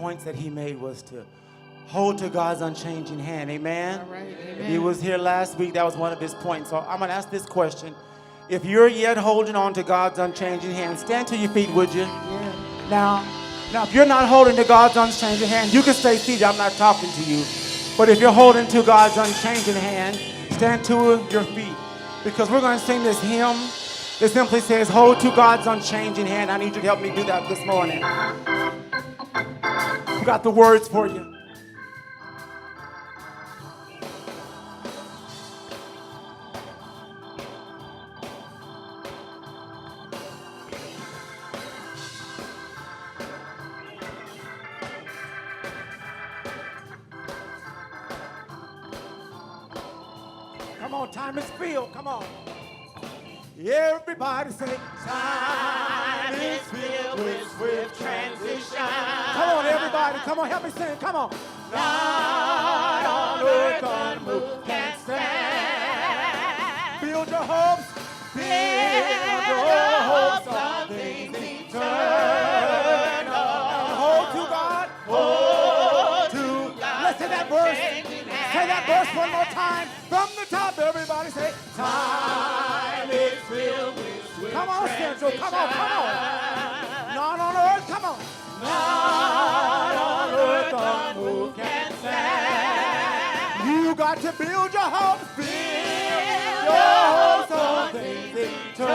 points that he made was to hold to God's unchanging hand. Amen? All right, amen. If he was here last week, that was one of his points. So I'm going to ask this question. If you're yet holding on to God's unchanging hand, stand to your feet, would you? Yeah. Now, if you're not holding to God's unchanging hand, you can stay seated. I'm not talking to you. But if you're holding to God's unchanging hand, stand to your feet. Because we're going to sing this hymn. It simply says, hold to God's unchanging hand. I need you to help me do that this morning. We got the words for you. Come on, time is filled. Come on. Everybody say, Time is filled with swift transition. come on, everybody. Come on, help me sing. Come on. God on earth unmoved can stand. Build your hopes. Build your hopes on things eternal. Hold to God. Hold to God. Let's say that verse. Changing hand. Say that verse one more time. From the top, everybody say, Time is filled with swift come on, Central. Come on, come on. Not on earth. Come on. God on earth unmoved can stand. You got to build your hopes. Build your hopes on things eternal.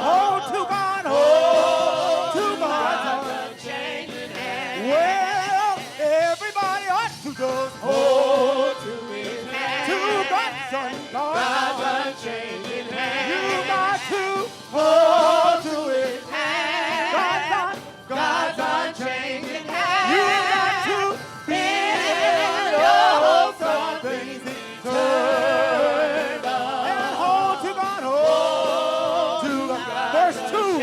Hold to God. Hold to God. God's unchanging hand. Well, everybody ought to just Hold to his hand. to God's son. God's unchanging hand. You got to Hold to his hand. God's God's unchanging hand. You got to build your hopes on things eternal. and hold to God. Hold to God. Verse 2.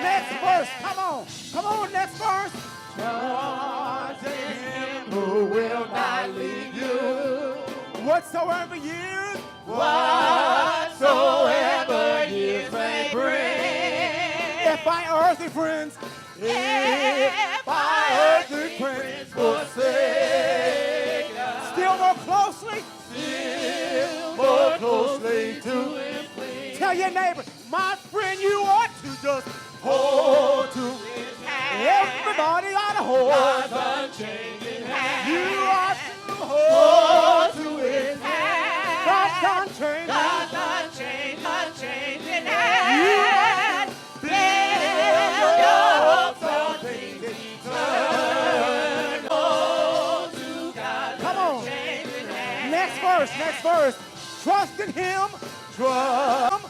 Next verse. Come on. Come on, next verse. Trust in him who will not leave you. Whatsoever years. Whatsoever years may bring. If by earthly friends. If by earthly friends. forsake us, Still more closely. still More closely to him cling. Tell your neighbor, my friend, you ought to just Hold to his hand. everybody ought to hold. God's unchanging hand. You ought to hold Hold to his hand. God's unchanging. God's unchanging You hand. Build your hopes on things eternal. To God's Come on. unchanging hand. Next verse. Trust in him. Trust.